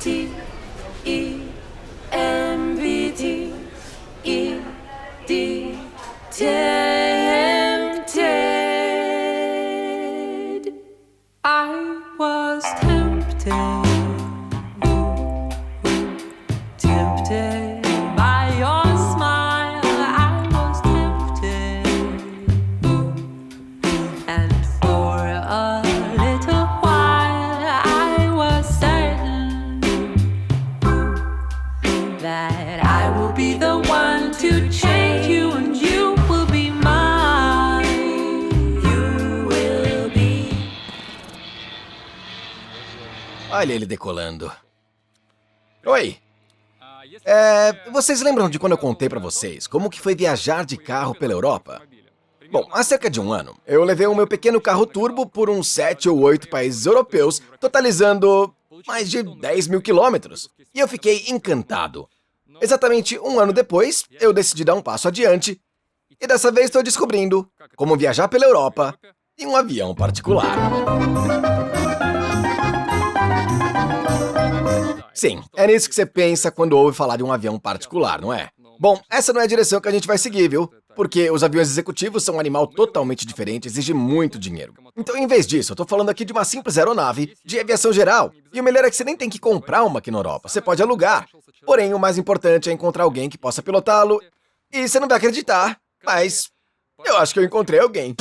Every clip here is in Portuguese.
Tempted. I was tempted. Tempted by your smile. I was tempted. And for a little while I was certain that I will be the one to change you, and you will be mine. You will be. Olha ele decolando. Oi! Vocês lembram de quando eu contei pra vocês como que foi viajar de carro pela Europa? Bom, há cerca de um ano, eu levei o meu pequeno carro turbo por uns 7 ou 8 países europeus, totalizando mais de 10 mil quilômetros. E eu fiquei encantado. Exatamente um ano depois, eu decidi dar um passo adiante. E dessa vez estou descobrindo como viajar pela Europa em um avião particular. Sim, é nisso que você pensa quando ouve falar de um avião particular, não é? Bom, essa não é a direção que a gente vai seguir, viu? Porque os aviões executivos são um animal totalmente diferente e exige muito dinheiro. Então, em vez disso, eu tô falando aqui de uma simples aeronave de aviação geral. E o melhor é que você nem tem que comprar uma aqui na Europa, você pode alugar. Porém, o mais importante é encontrar alguém que possa pilotá-lo. E você não vai acreditar, mas eu acho que eu encontrei alguém.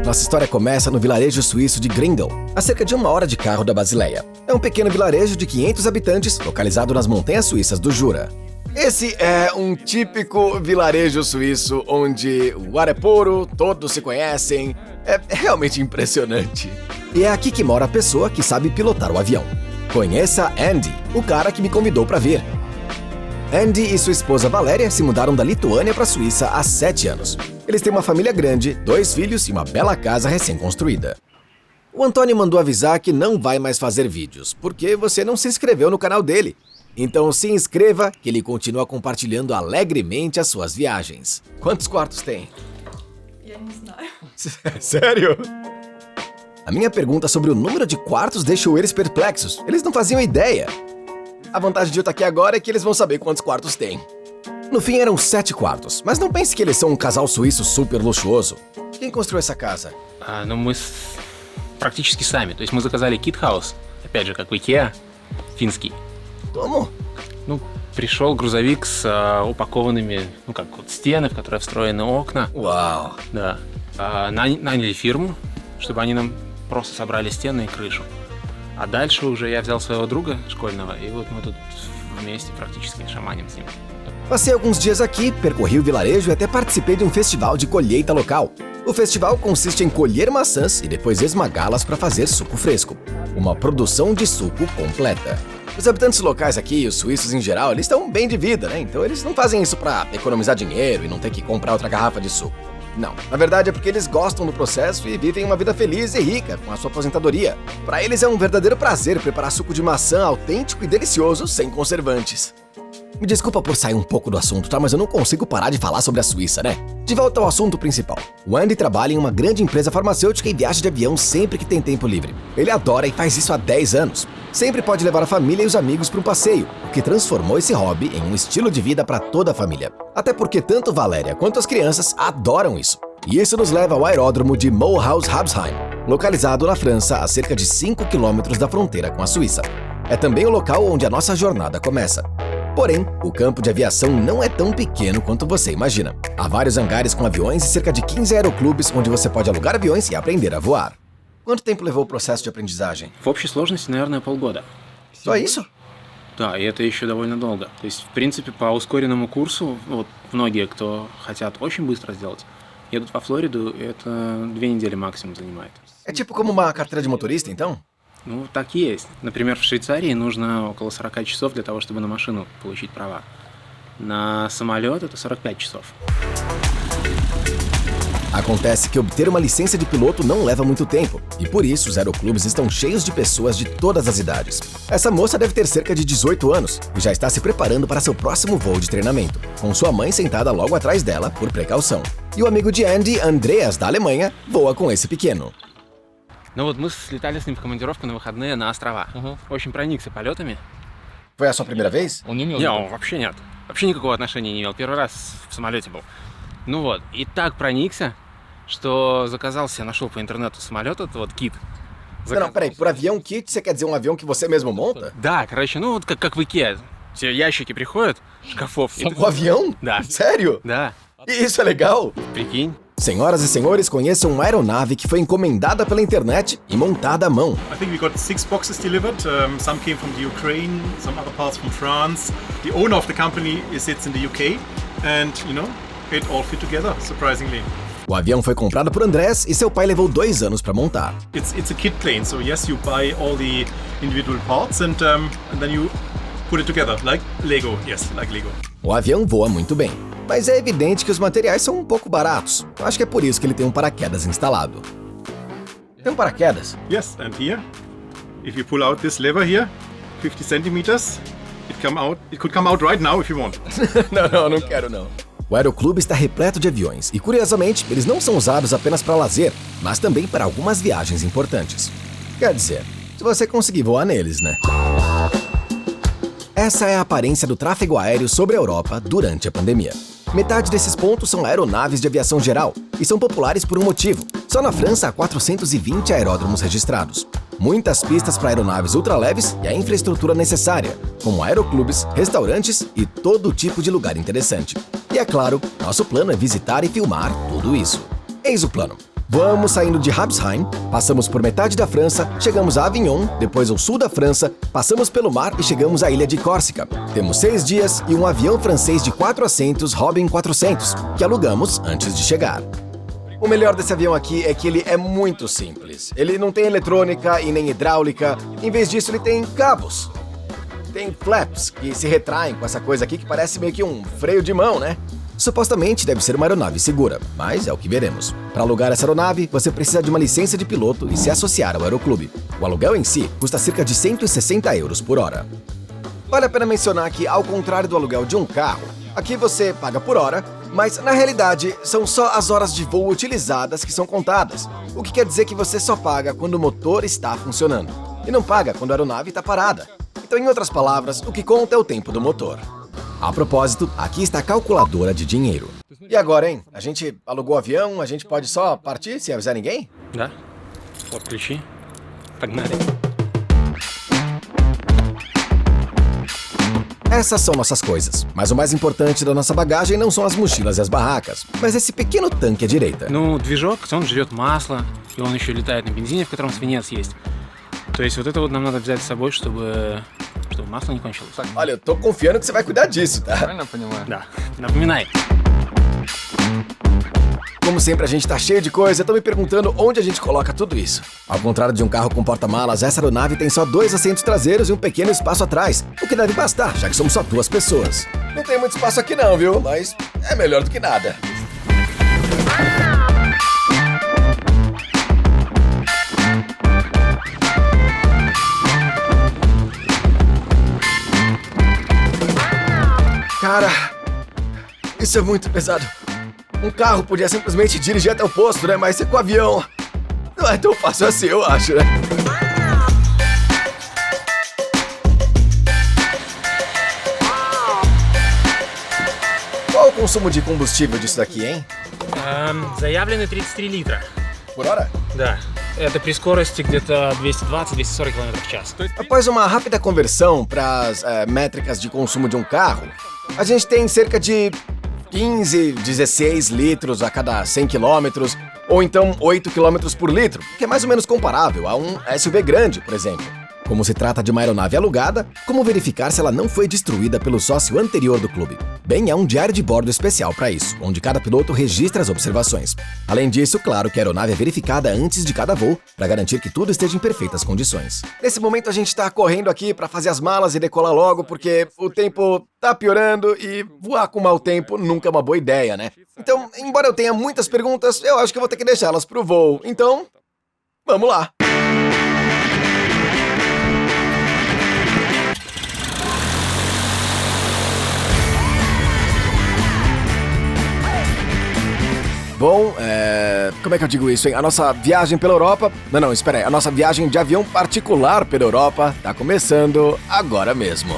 Nossa história começa no vilarejo suíço de Grindel, a cerca de 1 hora de carro da Basileia. É um pequeno vilarejo de 500 habitantes, localizado nas montanhas suíças do Jura. Esse é um típico vilarejo suíço onde o ar é puro, todos se conhecem. É realmente impressionante. E é aqui que mora a pessoa que sabe pilotar o avião. Conheça Andy, o cara que me convidou para vir. Andy e sua esposa Valéria se mudaram da Lituânia para a Suíça há 7 anos. Eles têm uma família grande, 2 filhos e uma bela casa recém-construída. O Antônio mandou avisar que não vai mais fazer vídeos, porque você não se inscreveu no canal dele. Então se inscreva, que ele continua compartilhando alegremente as suas viagens. Quantos quartos tem? Sério? A minha pergunta sobre o número de quartos deixou eles perplexos. Eles não faziam ideia. A vantagem de eu estar aqui agora é que eles vão saber quantos quartos tem. No fim eram 7 quartos, mas não pense que eles são um casal suíço super luxuoso. Quem construiu essa casa? Ну, мы практически сами. То есть мы заказали кит-хаус, опять же, как в Ikea, финский. Como? Ну, пришел грузовик с упакованными, ну, как вот стены, в которые встроены окна. Uau! Да. Наняли фирму, чтобы они нам просто собрали стены и крышу. А дальше уже я взял своего друга школьного, и вот мы тут вместе практически шаманим с ним. Passei alguns dias aqui, percorri o vilarejo e até participei de um festival de colheita local. O festival consiste em colher maçãs e depois esmagá-las para fazer suco fresco. Uma produção de suco completa. Os habitantes locais aqui, os suíços em geral, eles estão bem de vida, né? Então eles não fazem isso para economizar dinheiro e não ter que comprar outra garrafa de suco. Não, na verdade é porque eles gostam do processo e vivem uma vida feliz e rica com a sua aposentadoria. Para eles é um verdadeiro prazer preparar suco de maçã autêntico e delicioso sem conservantes. Me desculpa por sair um pouco do assunto, tá? Mas eu não consigo parar de falar sobre a Suíça, né? De volta ao assunto principal. O Andy trabalha em uma grande empresa farmacêutica e viaja de avião sempre que tem tempo livre. Ele adora e faz isso há 10 anos. Sempre pode levar a família e os amigos para um passeio, o que transformou esse hobby em um estilo de vida para toda a família. Até porque tanto Valéria quanto as crianças adoram isso. E isso nos leva ao aeródromo de Mulhouse-Habsheim, localizado na França a cerca de 5 quilômetros da fronteira com a Suíça. É também o local onde a nossa jornada começa. Porém, o campo de aviação não é tão pequeno quanto você imagina. Há vários hangares com aviões e cerca de 15 aeroclubes onde você pode alugar aviões e aprender a voar. Quanto tempo levou o processo de aprendizagem? В общей сложности, наверное, полгода. Só isso? Да, и это еще довольно долго. То есть, в принципе, по ускоренному курсу, вот многие, кто хотят очень быстро сделать, едут во Флориду, и это 2 недели максимум занимает. É tipo como uma carteira de motorista, então? Ну, так и есть. Например, в Швейцарии нужно около 40 часов для того, чтобы на машину получить права. На самолет это 45 часов. Acontece que obter uma licença de piloto não leva muito tempo, e por isso os aeroclubes estão cheios de pessoas de todas as idades. Essa moça deve ter cerca de 18 anos e já está se preparando para seu próximo voo de treinamento, com sua mãe sentada logo atrás dela por precaução. E o amigo de Andy, Andreas, da Alemanha, voa com esse pequeno. Ну вот мы слетали с ним в командировку на выходные на острова. Очень проникся полетами. Foi a sua primeira vez? Он не умел. Не, он вообще нет. Вообще никакого отношения не имел. Первый раз в самолете был. Ну вот, и так проникся, что заказал себе, нашел по интернету самолет, этот вот кит. Não, peraí, por avião kit você quer dizer um avião que você mesmo monta? Да, короче, ну вот как в Икеа. Все ящики приходят, шкафов. И ты- O avião? Да. Sério? Да, E isso é legal? прикинь. Senhoras e senhores, conheçam uma aeronave que foi encomendada pela internet e montada à mão. I think we got 6 boxes delivered. Some came from the Ukraine, some other parts from France. The owner of the company sits in the UK, and it all fit together, surprisingly. O avião foi comprado por Andrés e seu pai levou 2 anos para montar. It's a kit plane, so yes, you buy all the individual parts and then you put it together, like Lego. Yes, like Lego. O avião voa muito bem, mas é evidente que os materiais são um pouco baratos. Acho que é por isso que ele tem um paraquedas instalado. Tem um paraquedas? Yes, and here, if you pull out this lever here, 50 centimeters, it could come out right now if you want. Não quero não. O aeroclube está repleto de aviões e, curiosamente, eles não são usados apenas para lazer, mas também para algumas viagens importantes. Quer dizer, se você conseguir voar neles, né? Essa é a aparência do tráfego aéreo sobre a Europa durante a pandemia. Metade desses pontos são aeronaves de aviação geral e são populares por um motivo. Só na França há 420 aeródromos registrados. Muitas pistas para aeronaves ultraleves e a infraestrutura necessária, como aeroclubes, restaurantes e todo tipo de lugar interessante. E é claro, nosso plano é visitar e filmar tudo isso. Eis o plano. Vamos saindo de Habsheim, passamos por metade da França, chegamos a Avignon, depois ao sul da França, passamos pelo mar e chegamos à ilha de Córcega. Temos 6 dias e um avião francês de 4 assentos Robin 400, que alugamos antes de chegar. O melhor desse avião aqui é que ele é muito simples. Ele não tem eletrônica e nem hidráulica, em vez disso ele tem cabos. Tem flaps que se retraem com essa coisa aqui que parece meio que um freio de mão, né? Supostamente deve ser uma aeronave segura, mas é o que veremos. Para alugar essa aeronave, você precisa de uma licença de piloto e se associar ao aeroclube. O aluguel em si custa cerca de 160 euros por hora. Vale a pena mencionar que, ao contrário do aluguel de um carro, aqui você paga por hora, mas na realidade são só as horas de voo utilizadas que são contadas, o que quer dizer que você só paga quando o motor está funcionando, e não paga quando a aeronave está parada. Então, em outras palavras, o que conta é o tempo do motor. A propósito, aqui está a calculadora de dinheiro. E agora, hein? A gente alugou o avião, a gente pode só partir sem avisar ninguém? Да? Вот ключи. Погнали. Essas são nossas coisas, mas o mais importante da nossa bagagem não são as mochilas e as barracas, mas esse pequeno tanque à direita. Ну, движок, он жрет масло, и он еще летает на бензине, в котором свинец есть. То есть вот это вот нам надо взять с собой, чтобы масло не кончилось. Olha, eu tô confiando que você vai cuidar disso, tá? Правильно понимаю? Да, напоминай. Como sempre, a gente tá cheio de coisa, eu tô me perguntando onde a gente coloca tudo isso. Ao contrário de um carro com porta-malas, essa aeronave tem só 2 assentos traseiros e um pequeno espaço atrás, o que deve bastar, já que somos só 2 pessoas. Não tem muito espaço aqui não, viu? Mas é melhor do que nada. Cara, isso é muito pesado. Um carro podia simplesmente dirigir até o posto, né? Mas com o avião não é tão fácil assim, eu acho, né? Qual o consumo de combustível disso daqui, hein? Заявлены 33 литра. Por hora? Да. Это при скорости где-то 220-240 км в час. Após uma rápida conversão para as métricas de consumo de um carro, a gente tem cerca de 15, 16 litros a cada 100 quilômetros, ou então 8 quilômetros por litro, que é mais ou menos comparável a um SUV grande, por exemplo. Como se trata de uma aeronave alugada, como verificar se ela não foi destruída pelo sócio anterior do clube? Bem, é um diário de bordo especial para isso, onde cada piloto registra as observações. Além disso, claro que a aeronave é verificada antes de cada voo, para garantir que tudo esteja em perfeitas condições. Nesse momento a gente tá correndo aqui para fazer as malas e decolar logo, porque o tempo tá piorando e voar com mau tempo nunca é uma boa ideia, né? Então, embora eu tenha muitas perguntas, eu acho que eu vou ter que deixá-las pro voo. Então, vamos lá! Bom, como é que eu digo isso, hein? A nossa viagem pela Europa... Não, espera aí. A nossa viagem de avião particular pela Europa tá começando agora mesmo.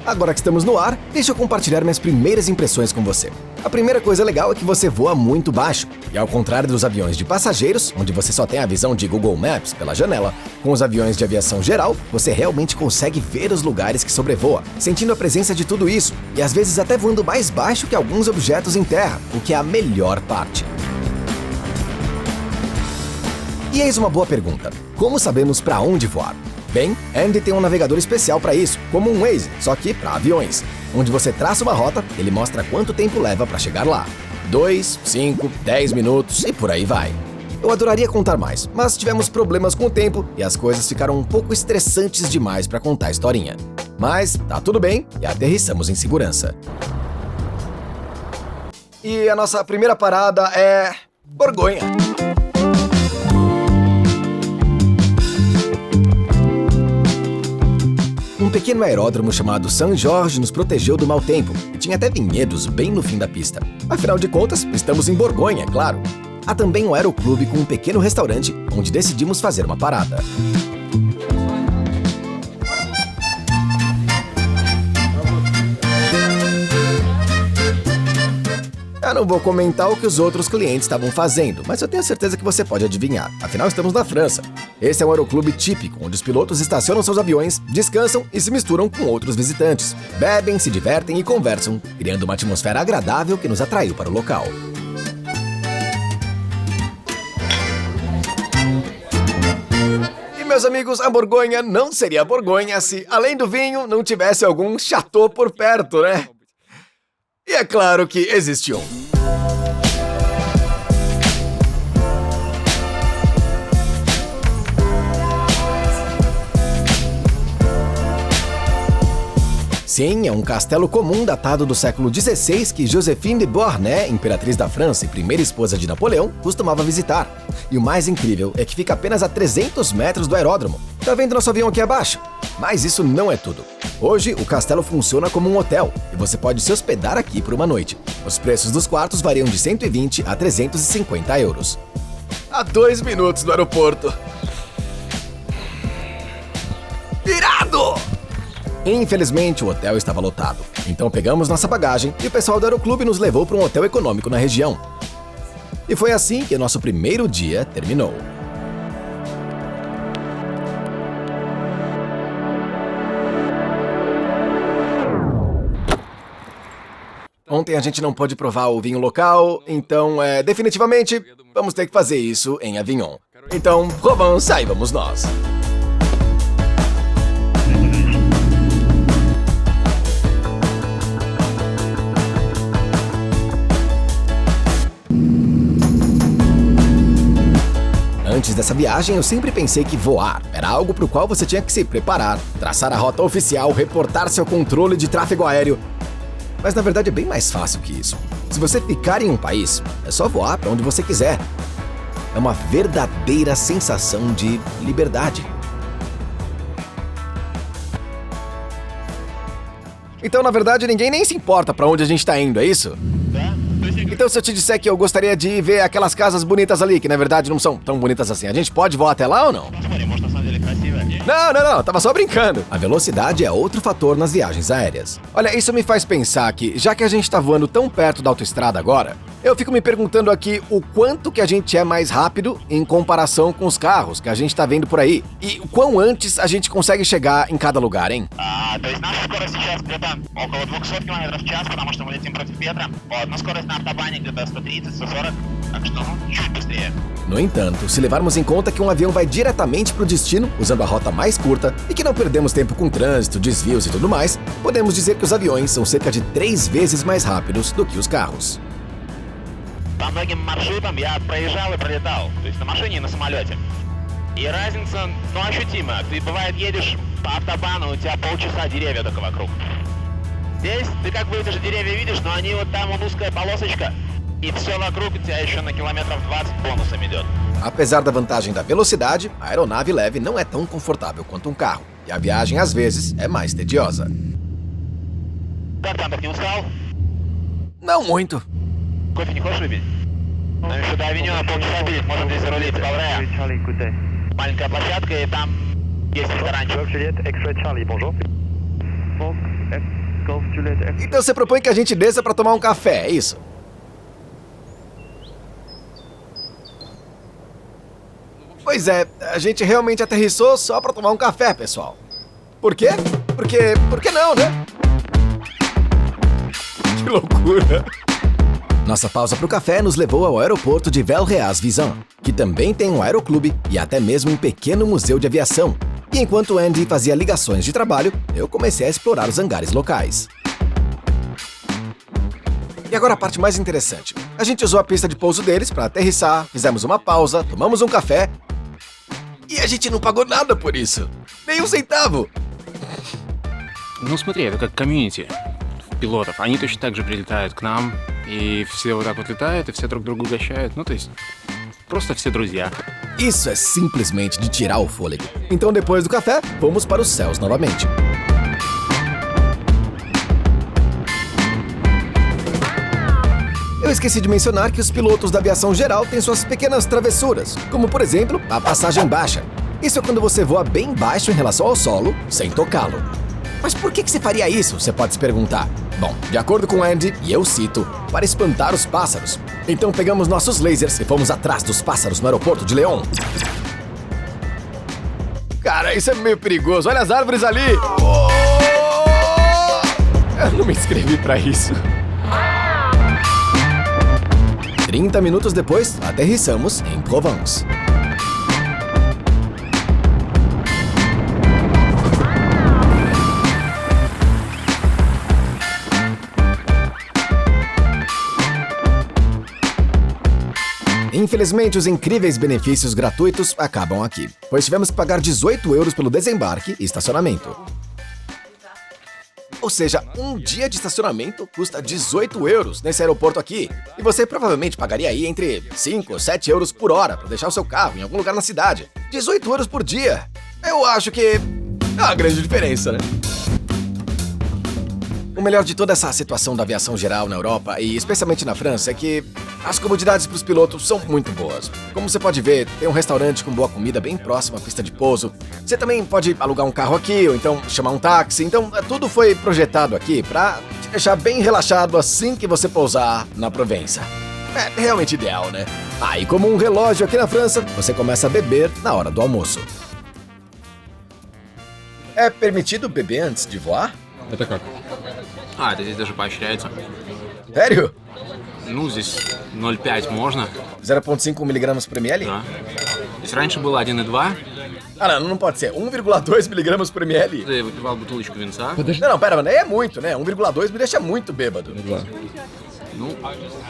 Agora que estamos no ar, deixa eu compartilhar minhas primeiras impressões com você. A primeira coisa legal é que você voa muito baixo. E ao contrário dos aviões de passageiros, onde você só tem a visão de Google Maps pela janela, com os aviões de aviação geral, você realmente consegue ver os lugares que sobrevoa, sentindo a presença de tudo isso, e às vezes até voando mais baixo que alguns objetos em terra, o que é a melhor parte. E eis uma boa pergunta: como sabemos para onde voar? Bem, Andy tem um navegador especial para isso, como um Waze, só que para aviões, onde você traça uma rota, ele mostra quanto tempo leva para chegar lá. 2, 5, 10 minutos e por aí vai. Eu adoraria contar mais, mas tivemos problemas com o tempo e as coisas ficaram um pouco estressantes demais para contar a historinha. Mas tá tudo bem e aterrissamos em segurança. E a nossa primeira parada é Borgonha. Um pequeno aeródromo chamado Saint-Georges nos protegeu do mau tempo e tinha até vinhedos bem no fim da pista. Afinal de contas, estamos em Borgonha, é claro. Há também um aeroclube com um pequeno restaurante onde decidimos fazer uma parada. Eu não vou comentar o que os outros clientes estavam fazendo, mas eu tenho certeza que você pode adivinhar. Afinal, estamos na França. Esse é um aeroclube típico, onde os pilotos estacionam seus aviões, descansam e se misturam com outros visitantes. Bebem, se divertem e conversam, criando uma atmosfera agradável que nos atraiu para o local. E, meus amigos, a Borgonha não seria Borgonha se, além do vinho, não tivesse algum chateau por perto, né? E é claro que existe um. Sim, é um castelo comum datado do século XVI que Joséphine de Beauharnais, imperatriz da França e primeira esposa de Napoleão, costumava visitar. E o mais incrível é que fica apenas a 300 metros do aeródromo. Tá vendo nosso avião aqui abaixo? Mas isso não é tudo. Hoje, o castelo funciona como um hotel e você pode se hospedar aqui por uma noite. Os preços dos quartos variam de 120 a 350 euros. A 2 minutos do aeroporto. Irado! Infelizmente, o hotel estava lotado. Então pegamos nossa bagagem e o pessoal do aeroclube nos levou para um hotel econômico na região. E foi assim que nosso primeiro dia terminou. Ontem a gente não pôde provar o vinho local, então definitivamente vamos ter que fazer isso em Avignon. Então, Provence, aí vamos nós. Antes dessa viagem, eu sempre pensei que voar era algo para o qual você tinha que se preparar, traçar a rota oficial, reportar seu controle de tráfego aéreo. Mas na verdade é bem mais fácil que isso. Se você ficar em um país, é só voar para onde você quiser. É uma verdadeira sensação de liberdade. Então, na verdade, ninguém nem se importa para onde a gente está indo, é isso? Então, se eu te disser que eu gostaria de ver aquelas casas bonitas ali, que na verdade não são tão bonitas assim, a gente pode voar até lá ou não? Não, tava só brincando. A velocidade é outro fator nas viagens aéreas. Olha, isso me faz pensar que, já que a gente tá voando tão perto da autoestrada agora, eu fico me perguntando aqui o quanto que a gente é mais rápido em comparação com os carros que a gente tá vendo por aí. E o quão antes a gente consegue chegar em cada lugar, hein? То есть наша скорость сейчас где-то около 200 км в час, потому что мы летим против ветра. Вот, но скорость на автобане где-то 130-140, так что чуть быстрее. No entanto, se levarmos em conta que um avião vai diretamente para o destino, usando a rota mais curta, e que não perdemos tempo com trânsito, desvios e tudo mais, podemos dizer que os aviões são cerca de 3 vezes mais rápidos do que os carros. По многим маршрутам я проезжал и пролетал, то есть на машине и на самолете. И разница, ощутима. Ты, бывает, едешь по автобану, у тебя полчаса деревья только вокруг. Здесь ты как бы эти же деревья видишь, но они вот там узкая полосочка, и все вокруг у тебя еще на километров 20 бонусом идет. Apesar da vantagem da velocidade, a aeronave leve não é tão confortável quanto um carro, e a viagem às vezes é mais tediosa. Как там, так не устал? Não muito. Кофе не хочешь выпить? Нам еще до Авиньона полчаса бить, можем здесь зарулить, Палрея. Маленькая площадка, и там есть ресторанчик. Então você propõe que a gente desça para tomar um café, é isso? Pois é, a gente realmente aterrissou só para tomar um café, pessoal. Por quê? Por que não, né? Que loucura! Nossa pausa para o café nos levou ao aeroporto de Velreas-Visan, que também tem um aeroclube e até mesmo um pequeno museu de aviação. E enquanto Andy fazia ligações de trabalho, eu comecei a explorar os hangares locais. E agora a parte mais interessante. A gente usou a pista de pouso deles para aterrissar, fizemos uma pausa, tomamos um café e a gente não pagou nada por isso. Nem um centavo. Ну смотри, это как комьюнити пилотов. Они точно так же прилетают к нам, и все вот так вот летают, и все друг друга угощают. Ну, то есть, просто все друзья. Isso é simplesmente de tirar o fôlego. Então, depois do café, fomos para os céus novamente. Eu esqueci de mencionar que os pilotos da aviação geral têm suas pequenas travessuras, como, por exemplo, a passagem baixa. Isso é quando você voa bem baixo em relação ao solo, sem tocá-lo. Mas por que você faria isso, você pode se perguntar? Bom, de acordo com Andy, e eu cito, para espantar os pássaros. Então pegamos nossos lasers e fomos atrás dos pássaros no aeroporto de León. Cara, isso é meio perigoso. Olha as árvores ali! Oh! Eu não me inscrevi pra isso. 30 minutos depois, aterrissamos em Provence. Infelizmente, os incríveis benefícios gratuitos acabam aqui, pois tivemos que pagar 18 € pelo desembarque e estacionamento. Ou seja, um dia de estacionamento custa 18 € nesse aeroporto aqui, e você provavelmente pagaria aí entre 5 ou 7 € por hora para deixar o seu carro em algum lugar na cidade. 18 € por dia! Eu acho que é uma grande diferença, né? O melhor de toda essa situação da aviação geral na Europa, e especialmente na França, é que as comodidades para os pilotos são muito boas. Como você pode ver, tem um restaurante com boa comida bem próximo à pista de pouso. Você também pode alugar um carro aqui, ou então chamar um táxi. Então, tudo foi projetado aqui para te deixar bem relaxado assim que você pousar na Provença. É realmente ideal, né? E como um relógio aqui na França, você começa a beber na hora do almoço. É permitido beber antes de voar? Это как? Это здесь даже поощряется. Sério? Ну, здесь 0,5 можно. 0,5 mg por ml? Да. Здесь раньше было 1,2. Não pode ser. 1,2 mg por ml? Я выпивал butulочку винца. Não, pera, mano, aí é muito, né? 1,2 me deixa muito bêbado. Ну,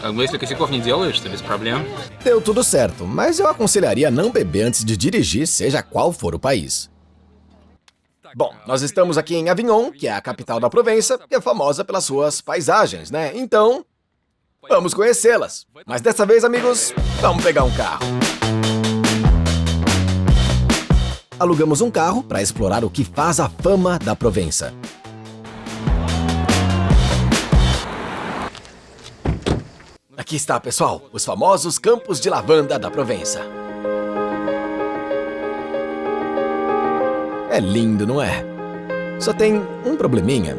как бы если kosяков не делаешь, то без проблем. Deu tudo certo, mas eu aconselharia não beber antes de dirigir, seja qual for o país. Bom, nós estamos aqui em Avignon, que é a capital da Provença, que é famosa pelas suas paisagens, né? Então, vamos conhecê-las. Mas dessa vez, amigos, vamos pegar um carro. Alugamos um carro para explorar o que faz a fama da Provença. Aqui está, pessoal, os famosos campos de lavanda da Provença. É lindo, não é? Só tem um probleminha.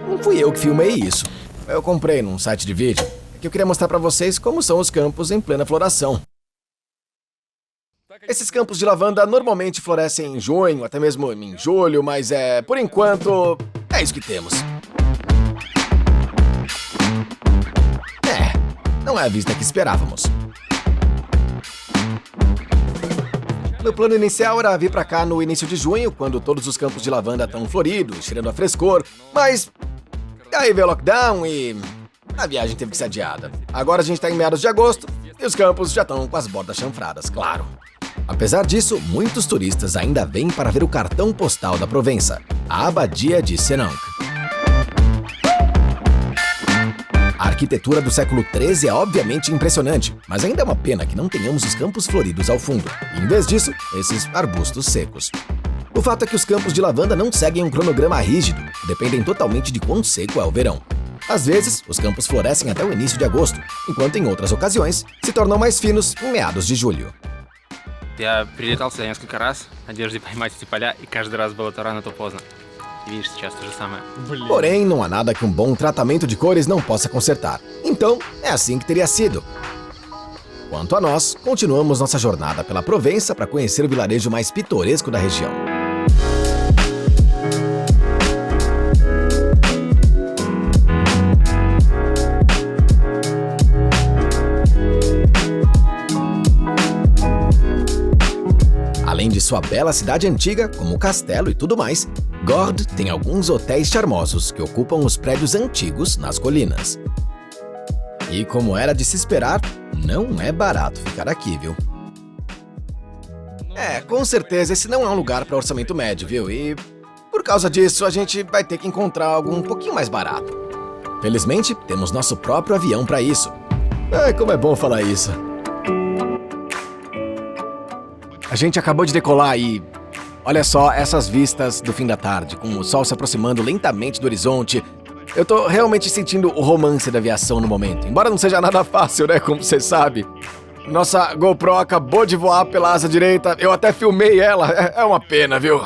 Não fui eu que filmei isso. Eu comprei num site de vídeo. É que eu queria mostrar pra vocês como são os campos em plena floração. Esses campos de lavanda normalmente florescem em junho, até mesmo em julho, mas por enquanto, é isso que temos. Não é a vista que esperávamos. Meu plano inicial era vir pra cá no início de junho, quando todos os campos de lavanda estão floridos, cheirando a frescor, mas aí veio o lockdown e a viagem teve que ser adiada. Agora a gente tá em meados de agosto e os campos já estão com as bordas chanfradas, claro. Apesar disso, muitos turistas ainda vêm para ver o cartão postal da Provença, a Abadia de Senonc. A arquitetura do século XIII é obviamente impressionante, mas ainda é uma pena que não tenhamos os campos floridos ao fundo, e em vez disso, esses arbustos secos. O fato é que os campos de lavanda não seguem um cronograma rígido, dependem totalmente de quão seco é o verão. Às vezes, os campos florescem até o início de agosto, enquanto em outras ocasiões se tornam mais finos em meados de julho. Я прилетал сюда несколько раз, в надежде поймать эти поля, и каждый раз было то рано, то поздно. E видишь, сейчас то же самое. Porém, não há nada que um bom tratamento de cores não possa consertar. Então, é assim que teria sido. Quanto a nós, continuamos nossa jornada pela Provença para conhecer o vilarejo mais pitoresco da região. Além de sua bela cidade antiga, como o castelo e tudo mais, Gordes tem alguns hotéis charmosos que ocupam os prédios antigos nas colinas. E como era de se esperar, não é barato ficar aqui, viu? Com certeza esse não é um lugar para orçamento médio, viu? E por causa disso a gente vai ter que encontrar algo um pouquinho mais barato. Felizmente, temos nosso próprio avião para isso. Como é bom falar isso. A gente acabou de decolar e olha só essas vistas do fim da tarde, com o sol se aproximando lentamente do horizonte. Eu tô realmente sentindo o romance da aviação no momento, embora não seja nada fácil, né, como você sabe. Nossa GoPro acabou de voar pela asa direita, eu até filmei ela, é uma pena, viu?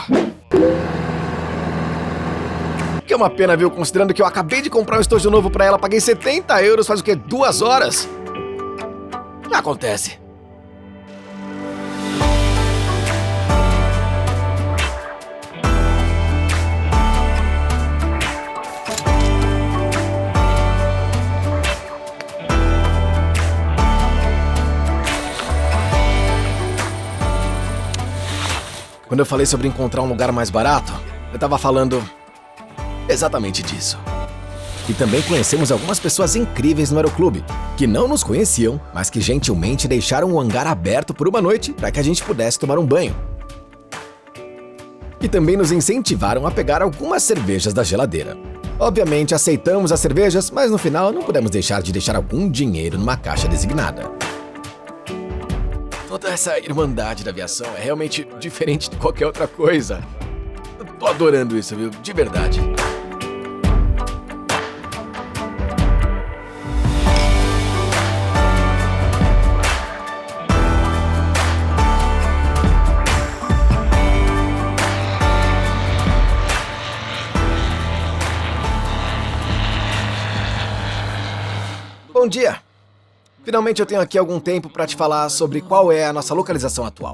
Que é uma pena, viu, considerando que eu acabei de comprar um estojo novo pra ela, paguei 70 euros faz o quê? 2 horas? Acontece. Quando eu falei sobre encontrar um lugar mais barato, eu tava falando exatamente disso. E também conhecemos algumas pessoas incríveis no aeroclube, que não nos conheciam, mas que gentilmente deixaram o hangar aberto por uma noite para que a gente pudesse tomar um banho. E também nos incentivaram a pegar algumas cervejas da geladeira. Obviamente aceitamos as cervejas, mas no final não pudemos deixar de deixar algum dinheiro numa caixa designada. Toda essa irmandade da aviação é realmente diferente de qualquer outra coisa. Eu tô adorando isso, viu? De verdade. Bom dia! Finalmente eu tenho aqui algum tempo para te falar sobre qual é a nossa localização atual.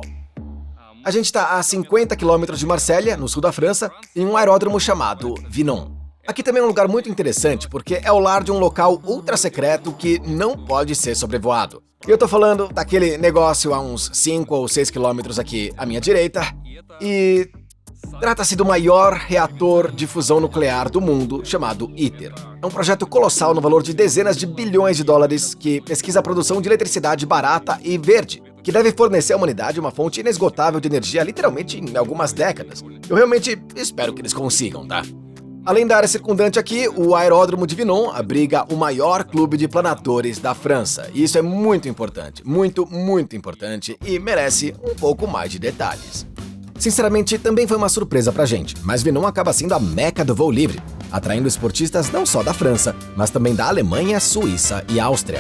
A gente está a 50 km de Marselha, no sul da França, em um aeródromo chamado Vinon. Aqui também é um lugar muito interessante porque é o lar de um local ultra secreto que não pode ser sobrevoado. Eu tô falando daquele negócio a uns 5 ou 6 quilômetros aqui à minha direita e trata-se do maior reator de fusão nuclear do mundo, chamado ITER. É um projeto colossal no valor de dezenas de bilhões de dólares que pesquisa a produção de eletricidade barata e verde, que deve fornecer à humanidade uma fonte inesgotável de energia literalmente em algumas décadas. Eu realmente espero que eles consigam, tá? Além da área circundante aqui, o aeródromo de Vinon abriga o maior clube de planadores da França. E isso é muito importante, muito, muito importante e merece um pouco mais de detalhes. Sinceramente, também foi uma surpresa pra gente, mas Vinon acaba sendo a meca do voo livre, atraindo esportistas não só da França, mas também da Alemanha, Suíça e Áustria.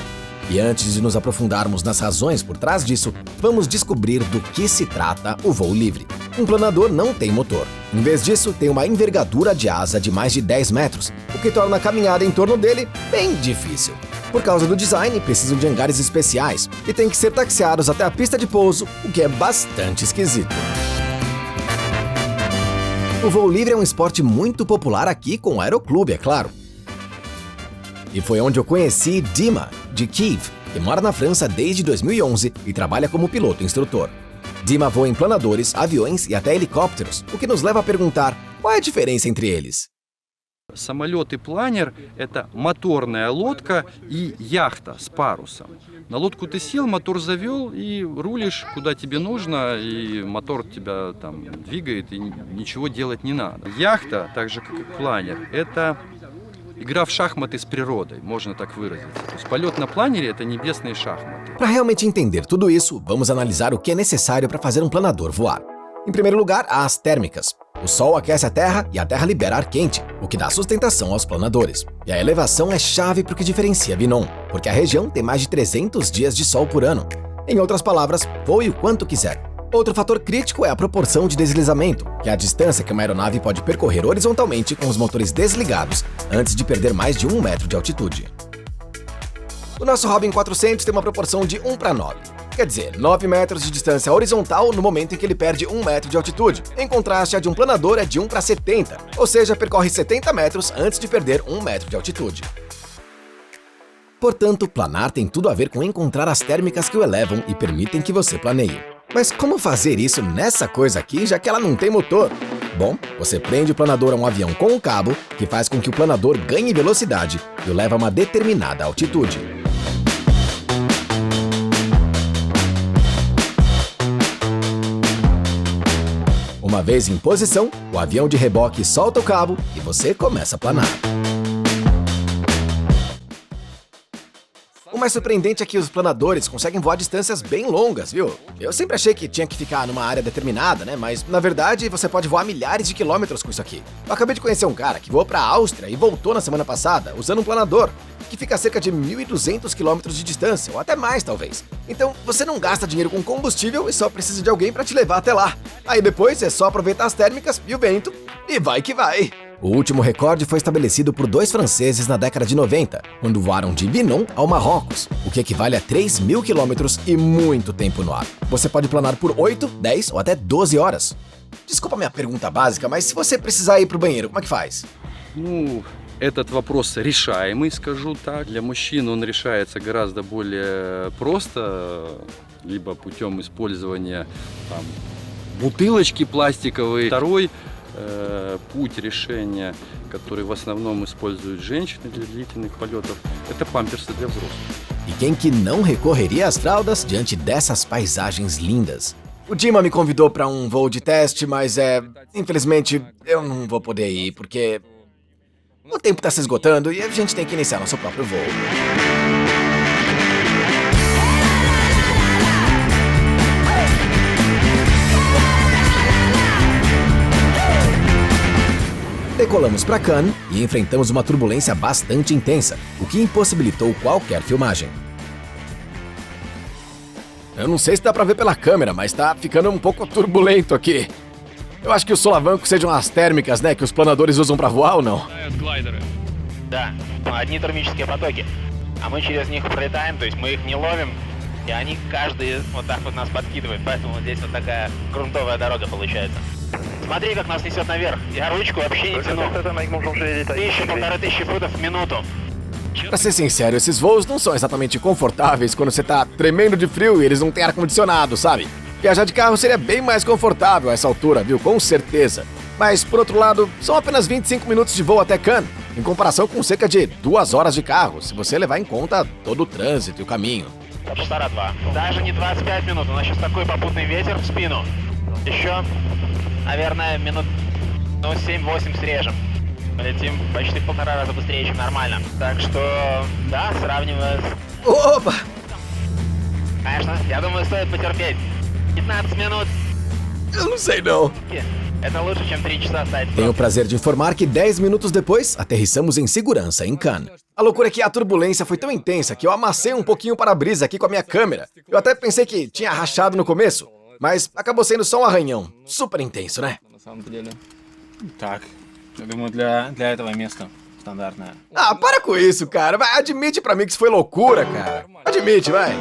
E antes de nos aprofundarmos nas razões por trás disso, vamos descobrir do que se trata o voo livre. Um planador não tem motor. Em vez disso, tem uma envergadura de asa de mais de 10 metros, o que torna a caminhada em torno dele bem difícil. Por causa do design, precisam de hangares especiais e têm que ser taxiados até a pista de pouso, o que é bastante esquisito. O voo livre é um esporte muito popular aqui com o aeroclube, é claro. E foi onde eu conheci Dima, de Kiev, que mora na França desde 2011 e trabalha como piloto instrutor. Dima voa em planadores, aviões e até helicópteros, o que nos leva a perguntar qual é a diferença entre eles. Самолет и планер – это моторная лодка и яхта с парусом. На лодку ты сел, мотор завел и рулишь куда тебе нужно, и мотор тебя там двигает, и ничего делать не надо. Яхта, так же как и планер, это игра в шахматы с природой, можно так выразиться. То есть полет на планере – это небесные шахматы. Para realmente entender tudo isso, vamos analisar o que é necessário para fazer um planador voar. Em primeiro lugar, há as térmicas. O Sol aquece a Terra e a Terra libera ar quente, o que dá sustentação aos planadores. E a elevação é chave para o que diferencia Vinon, porque a região tem mais de 300 dias de sol por ano. Em outras palavras, voe o quanto quiser. Outro fator crítico é a proporção de deslizamento, que é a distância que uma aeronave pode percorrer horizontalmente com os motores desligados antes de perder mais de 1 metro de altitude. O nosso Robin 400 tem uma proporção de 1:9. Quer dizer, 9 metros de distância horizontal no momento em que ele perde 1 metro de altitude. Em contraste, a de um planador é de 1:70, ou seja, percorre 70 metros antes de perder 1 metro de altitude. Portanto, planar tem tudo a ver com encontrar as térmicas que o elevam e permitem que você planeie. Mas como fazer isso nessa coisa aqui, já que ela não tem motor? Bom, você prende o planador a um avião com um cabo, que faz com que o planador ganhe velocidade e o leva a uma determinada altitude. Uma vez em posição, o avião de reboque solta o cabo e você começa a planar. O mais surpreendente é que os planadores conseguem voar distâncias bem longas, viu? Eu sempre achei que tinha que ficar numa área determinada, né? Mas, na verdade, você pode voar milhares de quilômetros com isso aqui. Eu acabei de conhecer um cara que voou para a Áustria e voltou na semana passada usando um planador, que fica a cerca de 1.200 quilômetros de distância, ou até mais, talvez. Então, você não gasta dinheiro com combustível e só precisa de alguém para te levar até lá. Aí depois é só aproveitar as térmicas e o vento, e vai que vai! O último recorde foi estabelecido por 2 franceses na década de 90, quando voaram de Vinon ao Marrocos, o que equivale a 3.000 quilômetros e muito tempo no ar. Você pode planar por 8, 10 ou até 12 horas. Desculpa a minha pergunta básica, mas se você precisar ir pro banheiro, como é que faz? Этот вопрос решаемый, скажу так. Для мужчин он решается гораздо более просто, либо путем использования там, бутылочки пластиковой. Второй путь решения, который в основном используют женщины для длительных полетов, это памперсы для взрослых. E quem que não recorreria às fraldas diante dessas paisagens lindas? O Dima me convidou para um voo de teste, mas infelizmente eu não vou poder ir porque o tempo está se esgotando e a gente tem que iniciar nosso próprio voo. Decolamos para Cannes e enfrentamos uma turbulência bastante intensa, o que impossibilitou qualquer filmagem. Eu não sei se dá para ver pela câmera, mas tá ficando um pouco turbulento aqui. Eu acho que os solavancos sejam as térmicas, né, que os planadores usam para voar ou não? Да, одни термические потоки. А мы через них пролетаем, то есть мы их не ловим, и они каждый вот так вот нас подкидывает, поэтому здесь вот такая грунтовая дорога получается. Смотри, как нас несет наверх. Я ручку вообще не тяну. 1000-1500 футов в минуту. Pra ser sincero, esses voos não são exatamente confortáveis quando você tá tremendo de frio e eles não têm ar-condicionado, sabe? Viajar de carro seria bem mais confortável a essa altura, viu? Com certeza. Mas, por outro lado, são apenas 25 minutos de voo até Cannes, em comparação com cerca de 2 horas de carro, se você levar em conta todo o trânsito e o caminho. Полтора два. Даже не 25 минут, у нас сейчас такой попутный ветер в спину. Еще, наверное, минут 7-8 срежем. Летим почти в 1,5 раза быстрее, чем нормально. Так что, да, сравнивая с... Opa! Конечно, я думаю, стоит потерпеть. 15 минут. Eu não sei não. Это лучше, чем 3 часа стать. Tenho o prazer de informar que 10 minutos depois, aterrissamos em segurança em Cannes. A loucura é que a turbulência foi tão intensa que eu amassei um pouquinho o para-brisa aqui com a minha câmera. Eu até pensei que tinha rachado no começo, mas acabou sendo só um arranhão. Super intenso, né? На самом деле. Так, я думаю, для этого места стандартное. Ah, para com isso, cara. Vai, admite pra mim que isso foi loucura, cara. Admite, vai.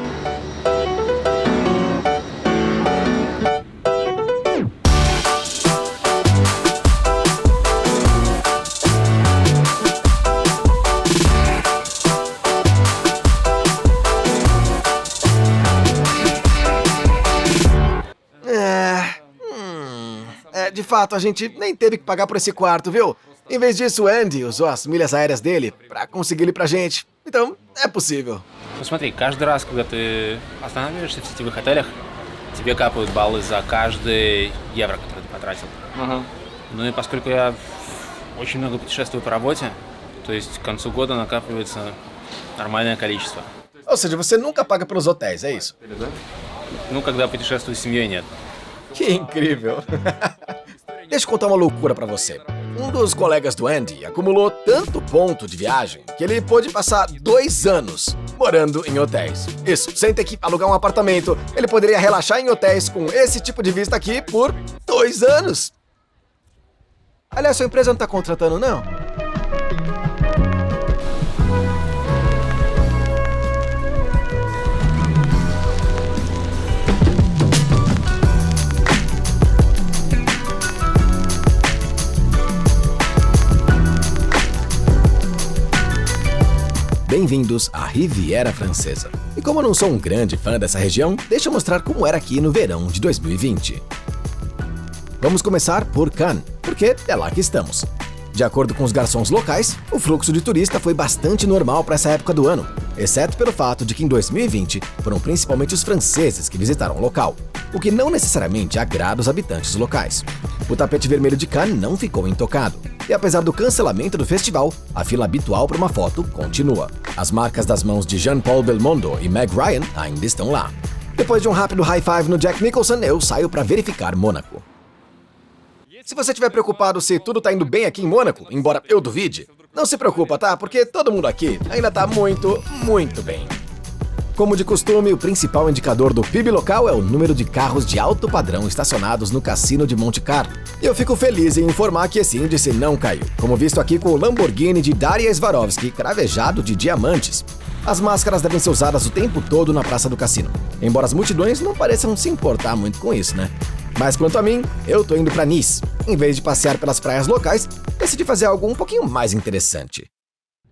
De fato, a gente nem teve que pagar por esse quarto, viu? Em vez disso, o Andy usou as milhas aéreas dele pra conseguir ele pra gente. Então, é possível. Ну смотри, каждый раз, когда ты останавливаешься в сетевых отелях, тебе капают баллы за каждый евро, который ты потратил. Ну и поскольку я очень много путешествую по работе, то есть к концу года накапливается нормальное количество. Ou seja, você nunca paga pelos hotéis, é isso? Ну, когда путешествую с семьей, нет. Que incrível. Deixa eu contar uma loucura pra você. Um dos colegas do Andy acumulou tanto ponto de viagem que ele pôde passar 2 anos morando em hotéis. Isso, sem ter que alugar um apartamento. Ele poderia relaxar em hotéis com esse tipo de vista aqui por 2 anos. Aliás, sua empresa não tá contratando, não? Bem-vindos à Riviera Francesa. E como eu não sou um grande fã dessa região, deixa eu mostrar como era aqui no verão de 2020. Vamos começar por Cannes, porque é lá que estamos. De acordo com os garçons locais, o fluxo de turista foi bastante normal para essa época do ano, exceto pelo fato de que em 2020 foram principalmente os franceses que visitaram o local, o que não necessariamente agrada os habitantes locais. O tapete vermelho de Cannes não ficou intocado, e apesar do cancelamento do festival, a fila habitual para uma foto continua. As marcas das mãos de Jean-Paul Belmondo e Meg Ryan ainda estão lá. Depois de um rápido high five no Jack Nicholson, eu saio para verificar Mônaco. Se você estiver preocupado se tudo tá indo bem aqui em Mônaco, embora eu duvide, não se preocupa, tá? Porque todo mundo aqui ainda tá muito, muito bem. Como de costume, o principal indicador do PIB local é o número de carros de alto padrão estacionados no Cassino de Monte Carlo. E eu fico feliz em informar que esse índice não caiu, como visto aqui com o Lamborghini de Daria Swarovski cravejado de diamantes. As máscaras devem ser usadas o tempo todo na praça do cassino, embora as multidões não pareçam se importar muito com isso, né? Mas quanto a mim, eu tô indo pra Nice. Em vez de passear pelas praias locais, decidi fazer algo um pouquinho mais interessante.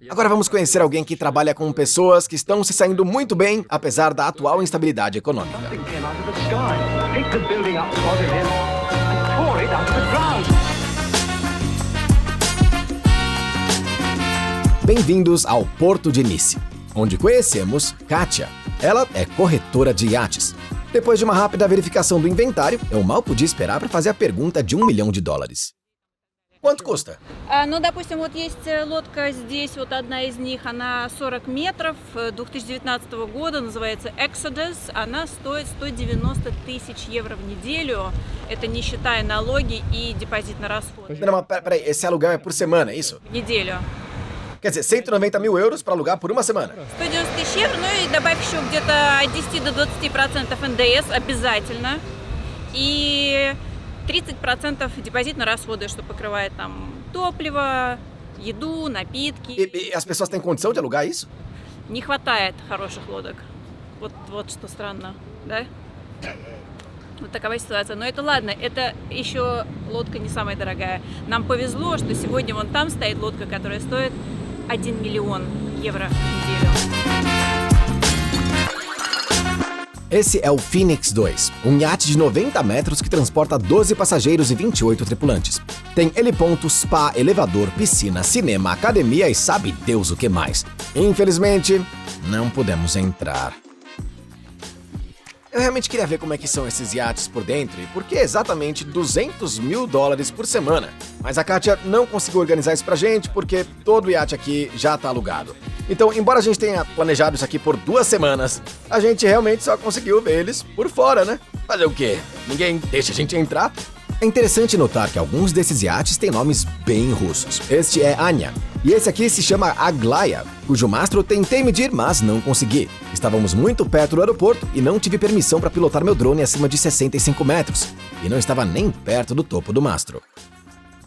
Agora vamos conhecer alguém que trabalha com pessoas que estão se saindo muito bem, apesar da atual instabilidade econômica. Bem-vindos ao Porto de Nice, onde conhecemos Kátia. Ela é corretora de iates. Depois de uma rápida verificação do inventário, eu mal podia esperar para fazer a pergunta de $1 milhão. Quanto custa? Ну, допустим, вот есть лодка здесь, вот одна из них, она 40 метров, 2019 года, называется Exodus, она стоит 190 тысяч евро в неделю, это не считая налоги и депозит на расход. Não, mas peraí, esse aluguel é por semana, é isso? В неделю. Quer dizer, 190 mil euros para alugar por uma semana. 190 тысяч евро, ну и добавь еще где-то от 10 до 20% НДС обязательно, и 30% депозит на расходы, что покрывает там топливо, еду, напитки. E as pessoas têm condição de alugar isso? Не хватает хороших лодок. Вот что странно, да? Вот такова ситуация. Но это ладно, это еще лодка не самая дорогая. Нам повезло, что сегодня вон там стоит лодка, которая стоит 1 миллион евро в неделю. Esse é o Phoenix 2, um iate de 90 metros que transporta 12 passageiros e 28 tripulantes. Tem heliponto, spa, elevador, piscina, cinema, academia e sabe Deus o que mais. Infelizmente, não pudemos entrar. Eu realmente queria ver como é que são esses iates por dentro e por que exatamente $200 mil por semana. Mas a Kátia não conseguiu organizar isso pra gente porque todo o iate aqui já tá alugado. Então, embora a gente tenha planejado isso aqui por 2 semanas, a gente realmente só conseguiu ver eles por fora, né? Fazer o quê? Ninguém deixa a gente entrar? É interessante notar que alguns desses iates têm nomes bem russos. Este é Anya, e esse aqui se chama Aglaya, cujo mastro tentei medir, mas não consegui. Estávamos muito perto do aeroporto e não tive permissão para pilotar meu drone acima de 65 metros, e não estava nem perto do topo do mastro.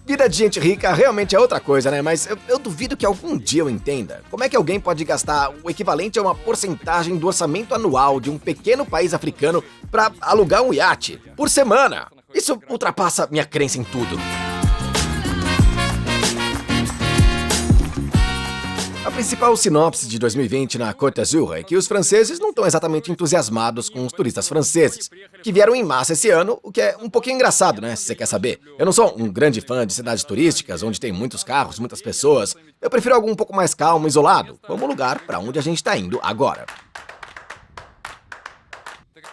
Vida de gente rica realmente é outra coisa, né? Mas eu duvido que algum dia eu entenda como é que alguém pode gastar o equivalente a uma porcentagem do orçamento anual de um pequeno país africano pra alugar um iate por semana. Isso ultrapassa minha crença em tudo. A principal sinopse de 2020 na Côte d'Azur é que os franceses não estão exatamente entusiasmados com os turistas franceses, que vieram em massa esse ano, o que é um pouquinho engraçado, né, se você quer saber. Eu não sou um grande fã de cidades turísticas, onde tem muitos carros, muitas pessoas. Eu prefiro algo um pouco mais calmo, isolado, como o lugar para onde a gente está indo agora.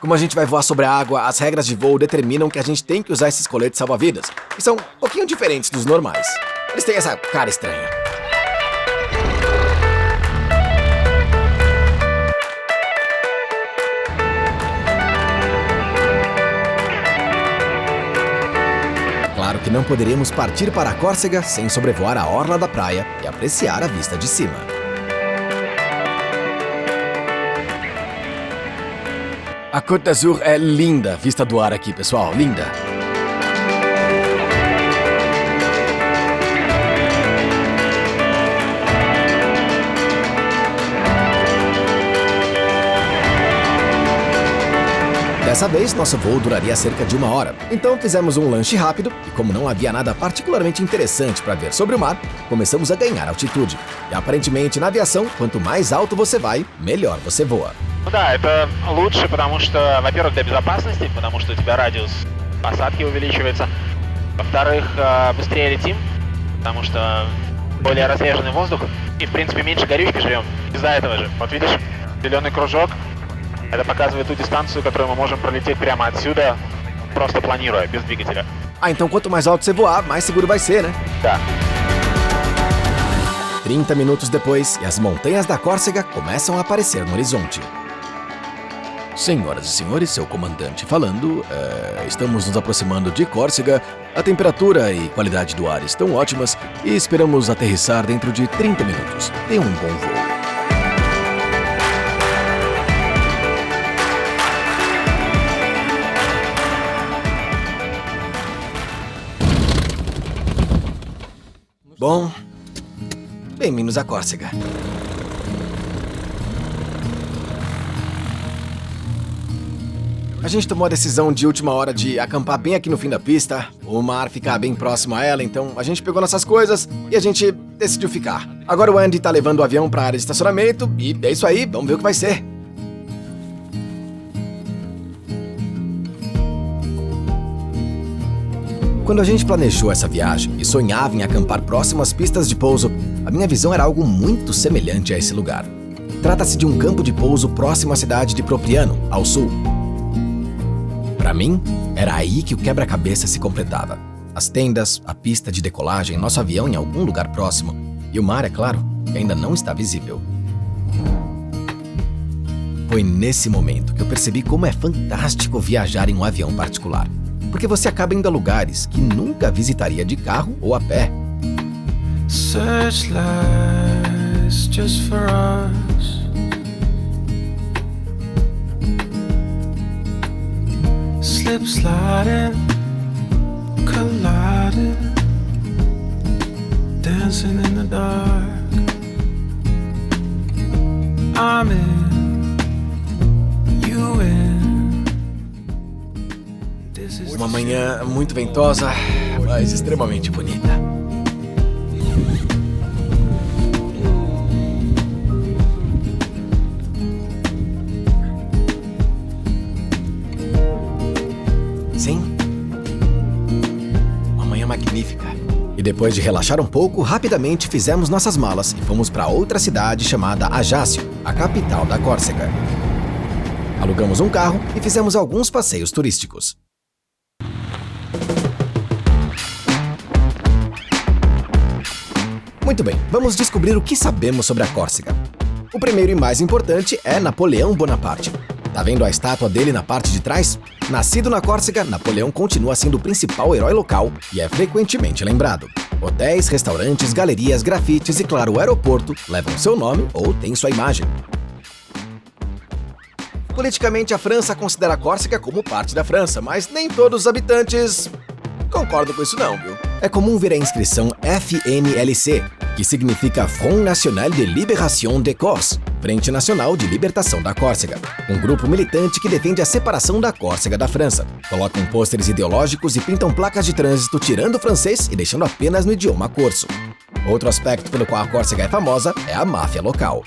Como a gente vai voar sobre a água, as regras de voo determinam que a gente tem que usar esses coletes salva-vidas, que são um pouquinho diferentes dos normais. Eles têm essa cara estranha. Claro que não poderíamos partir para a Córcega sem sobrevoar a orla da praia e apreciar a vista de cima. A Côte d'Azur é linda, vista do ar aqui, pessoal, linda. Dessa vez, nosso voo duraria cerca de 1 hora, então fizemos um lanche rápido e, como não havia nada particularmente interessante para ver sobre o mar, começamos a ganhar altitude. E aparentemente, na aviação, quanto mais alto você vai, melhor você voa. Да, это лучше, потому что, во-первых, для безопасности, потому что у тебя радиус посадки увеличивается. Во-вторых, быстрее летим, потому что более разреженный воздух и, в принципе, меньше горючки жрем. Из-за этого же. Вот видишь, зеленый кружок. Это показывает ту дистанцию, которую мы можем пролететь прямо отсюда, просто планируя, без двигателя. Ah, então quanto mais alto você voar, mais seguro vai ser, né? Да. 30 minutos depois, e as montanhas da Córcega começam a aparecer no horizonte. Senhoras e senhores, seu comandante falando, estamos nos aproximando de Córcega, a temperatura e qualidade do ar estão ótimas e esperamos aterrissar dentro de 30 minutos. Tenham um bom voo. Bom, bem-vindos à Córcega. A gente tomou a decisão de última hora de acampar bem aqui no fim da pista, o mar ficar bem próximo a ela, então a gente pegou nossas coisas e a gente decidiu ficar. Agora o Andy tá levando o avião pra área de estacionamento e é isso aí, vamos ver o que vai ser. Quando a gente planejou essa viagem e sonhava em acampar próximo às pistas de pouso, a minha visão era algo muito semelhante a esse lugar. Trata-se de um campo de pouso próximo à cidade de Propriano, ao sul. Para mim, era aí que o quebra-cabeça se completava. As tendas, a pista de decolagem, nosso avião em algum lugar próximo e o mar, é claro, que ainda não está visível. Foi nesse momento que eu percebi como é fantástico viajar em um avião particular. Porque você acaba indo a lugares que nunca visitaria de carro ou a pé. Searchlights just for us. Slip sliding, colliding, dancing in the dark. I'm in, you in. Uma manhã muito ventosa, mas extremamente bonita. Sim, uma manhã magnífica. E depois de relaxar um pouco, rapidamente fizemos nossas malas e fomos para outra cidade chamada Ajaccio, a capital da Córcega. Alugamos um carro e fizemos alguns passeios turísticos. Muito bem, vamos descobrir o que sabemos sobre a Córcega. O primeiro e mais importante é Napoleão Bonaparte. Tá vendo a estátua dele na parte de trás? Nascido na Córcega, Napoleão continua sendo o principal herói local e é frequentemente lembrado. Hotéis, restaurantes, galerias, grafites e, claro, o aeroporto levam seu nome ou têm sua imagem. Politicamente, a França considera a Córcega como parte da França, mas nem todos os habitantes concordam com isso não, viu? é comum ver a inscrição FNLC, que significa Front National de Libération de Corse, Frente Nacional de Libertação da Córcega, um grupo militante que defende a separação da Córcega da França. Colocam pôsteres ideológicos e pintam placas de trânsito tirando o francês e deixando apenas no idioma corso. Outro aspecto pelo qual a Córcega é famosa é a máfia local.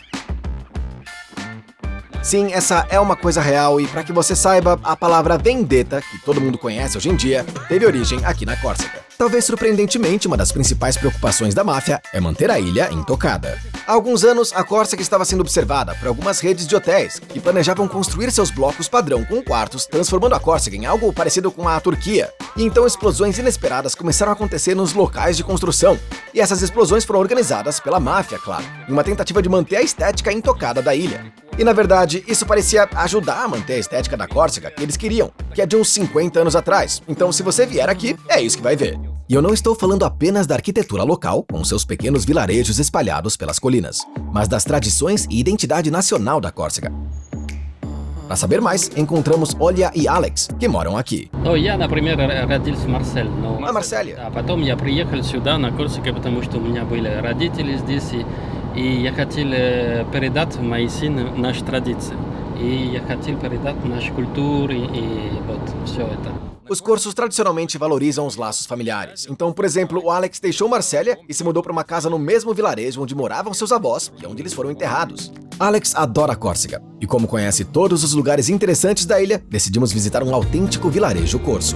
Sim, essa é uma coisa real e, para que você saiba, a palavra vendetta, que todo mundo conhece hoje em dia, teve origem aqui na Córcega. Talvez surpreendentemente, uma das principais preocupações da máfia é manter a ilha intocada. Há alguns anos, a Córcega estava sendo observada por algumas redes de hotéis que planejavam construir seus blocos padrão com quartos, transformando a Córcega em algo parecido com a Turquia. E então explosões inesperadas começaram a acontecer nos locais de construção. E essas explosões foram organizadas pela máfia, claro, em uma tentativa de manter a estética intocada da ilha. E na verdade, isso parecia ajudar a manter a estética da Córcega que eles queriam, que é de uns 50 anos atrás. Então, se você vier aqui, é isso que vai ver. E eu não estou falando apenas da arquitetura local, com seus pequenos vilarejos espalhados pelas colinas, mas das tradições e identidade nacional da Córcega. Para saber mais, encontramos Olya e Alex, que moram aquи. Я, например, родился в Марселе. Марселе. А потом я приехал сюда, на Корсику, потому что у меня были родители здесь, и я хотел передать моим сыну наши традиции. И я хотел передать нашу культуру, и вот все это. Os corsos tradicionalmente valorizam os laços familiares. Então, por exemplo, o Alex deixou Marsella e se mudou para uma casa no mesmo vilarejo onde moravam seus avós e onde eles foram enterrados. Alex adora a Córcega e, como conhece todos os lugares interessantes da ilha, decidimos visitar um autêntico vilarejo corso.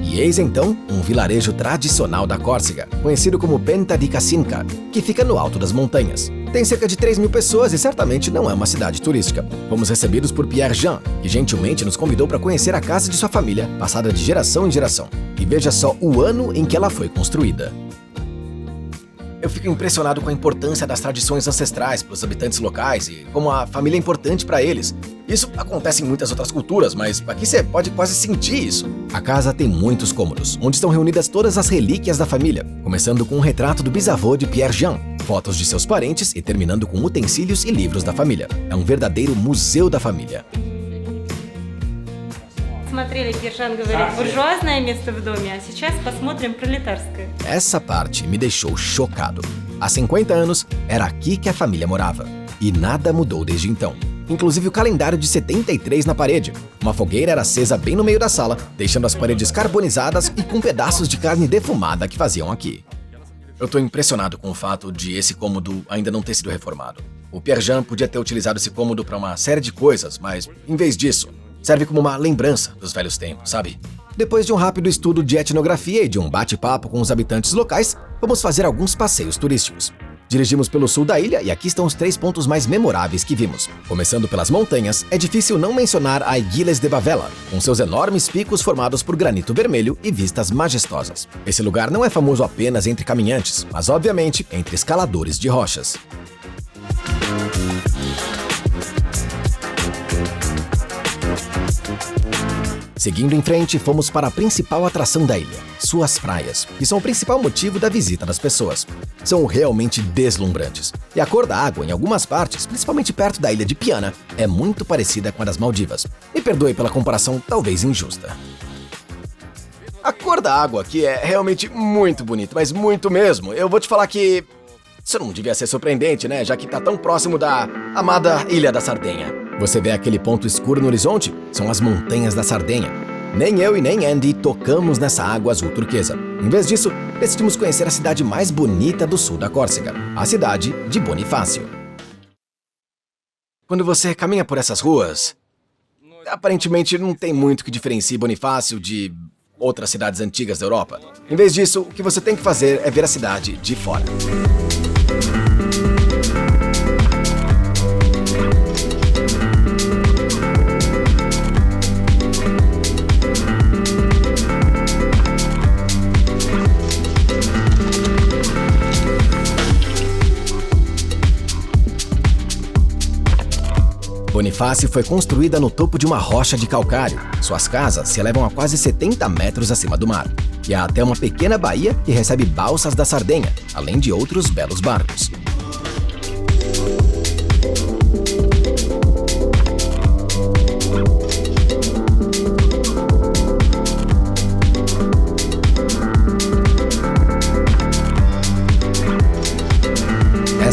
E eis então um vilarejo tradicional da Córcega, conhecido como Penta di Casinca, que fica no alto das montanhas. Tem cerca de 3.000 pessoas e certamente não é uma cidade turística. Fomos recebidos por Pierre Jean, que gentilmente nos convidou para conhecer a casa de sua família, passada de geração em geração. E veja só o ano em que ela foi construída. Eu fico impressionado com a importância das tradições ancestrais para os habitantes locais e como a família é importante para eles. Isso acontece em muitas outras culturas, mas aqui você pode quase sentir isso. A casa tem muitos cômodos, onde estão reunidas todas as relíquias da família, começando com um retrato do bisavô de Pierre Jean, fotos de seus parentes e terminando com utensílios e livros da família. É um verdadeiro museu da família. Смотрели, Пьер-Жан говорит, буржуазное место в доме, а сейчас посмотрим пролетарское. Essa parte me deixou chocado. Há 50 anos, era aqui que a família morava. E nada mudou desde então. Inclusive o calendário de 73 na parede. Uma fogueira era acesa bem no meio da sala, deixando as paredes carbonizadas e com pedaços de carne defumada que faziam aqui. Eu tô impressionado com o fato de esse cômodo ainda não ter sido reformado. O Pierre Jean podia ter utilizado esse cômodo para uma série de coisas, mas, em vez disso, serve como uma lembrança dos velhos tempos, sabe? Depois de um rápido estudo de etnografia e de um bate-papo com os habitantes locais, vamos fazer alguns passeios turísticos. Dirigimos pelo sul da ilha e aqui estão os 3 pontos mais memoráveis que vimos. Começando pelas montanhas, é difícil não mencionar a Aiguilles de Bavela, com seus enormes picos formados por granito vermelho e vistas majestosas. Esse lugar não é famoso apenas entre caminhantes, mas obviamente entre escaladores de rochas. Seguindo em frente, fomos para a principal atração da ilha, suas praias, que são o principal motivo da visita das pessoas. São realmente deslumbrantes, e a cor da água em algumas partes, principalmente perto da ilha de Piana, é muito parecida com a das Maldivas. Me perdoe pela comparação talvez injusta. A cor da água aqui é realmente muito bonita, mas muito mesmo. Eu vou te falar que isso não devia ser surpreendente, né? Já que tá tão próximo da amada Ilha da Sardenha. Você vê aquele ponto escuro no horizonte? São as montanhas da Sardenha. Nem eu e nem Andy tocamos nessa água azul turquesa. Em vez disso, decidimos conhecer a cidade mais bonita do sul da Córcega, a cidade de Bonifácio. Quando você caminha por essas ruas, aparentemente não tem muito que diferencie Bonifácio de outras cidades antigas da Europa. Em vez disso, o que você tem que fazer é ver a cidade de fora. Bonifácio foi construída no topo de uma rocha de calcário. Suas casas se elevam a quase 70 metros acima do mar. E há até uma pequena baía que recebe balsas da Sardenha, além de outros belos barcos.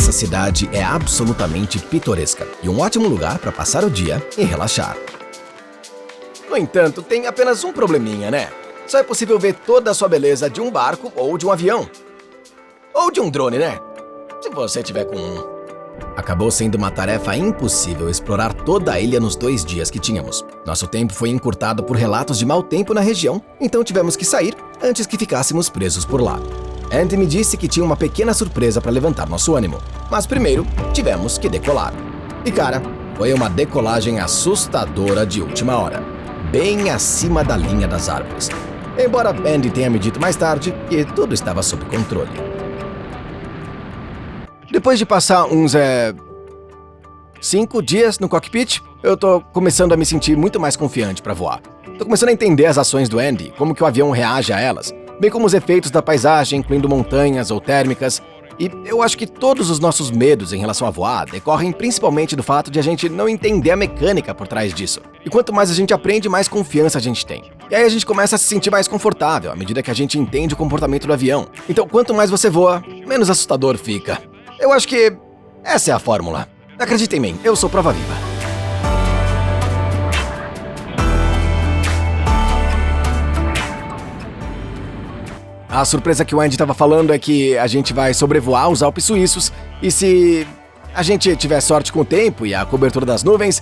essa cidade é absolutamente pitoresca e um ótimo lugar para passar o dia e relaxar. No entanto, tem apenas um probleminha, né? Só é possível ver toda a sua beleza de um barco ou de um avião. Ou de um drone, né? Se você tiver com um. Acabou sendo uma tarefa impossível explorar toda a ilha nos 2 dias que tínhamos. Nosso tempo foi encurtado por relatos de mau tempo na região, então tivemos que sair antes que ficássemos presos por lá. Andy me disse que tinha uma pequena surpresa para levantar nosso ânimo, mas primeiro tivemos que decolar. E cara, foi uma decolagem assustadora de última hora, bem acima da linha das árvores. Embora Andy tenha me dito mais tarde que tudo estava sob controle. Depois de passar uns 5 dias no cockpit, eu tô começando a me sentir muito mais confiante para voar. Tô começando a entender as ações do Andy, como que o avião reage a elas, bem como os efeitos da paisagem, incluindo montanhas ou térmicas. E eu acho que todos os nossos medos em relação a voar decorrem principalmente do fato de a gente não entender a mecânica por trás disso. E quanto mais a gente aprende, mais confiança a gente tem. E aí a gente começa a se sentir mais confortável à medida que a gente entende o comportamento do avião. Então, quanto mais você voa, menos assustador fica. Eu acho que essa é a fórmula. Acredita em mim, eu sou prova viva. A surpresa que o Andy estava falando é que a gente vai sobrevoar os Alpes suíços e se a gente tiver sorte com o tempo e a cobertura das nuvens,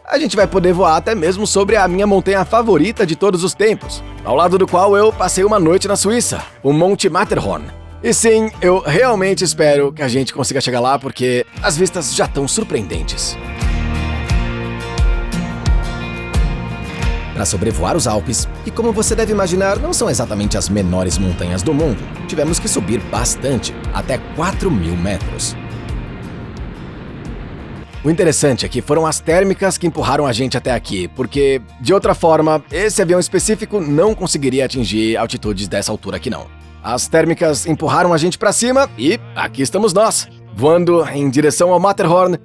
a gente vai poder voar até mesmo sobre a minha montanha favorita de todos os tempos, ao lado do qual eu passei uma noite na Suíça, o Monte Matterhorn. E sim, eu realmente espero que a gente consiga chegar lá porque as vistas já estão surpreendentes. Para sobrevoar os Alpes, que como você deve imaginar, não são exatamente as menores montanhas do mundo, tivemos que subir bastante, até 4.000 metros. O interessante é que foram as térmicas que empurraram a gente até aqui, porque, de outra forma, esse avião específico não conseguiria atingir altitudes dessa altura aqui não. As térmicas empurraram a gente para cima e aqui estamos nós, voando em direção ao Matterhorn,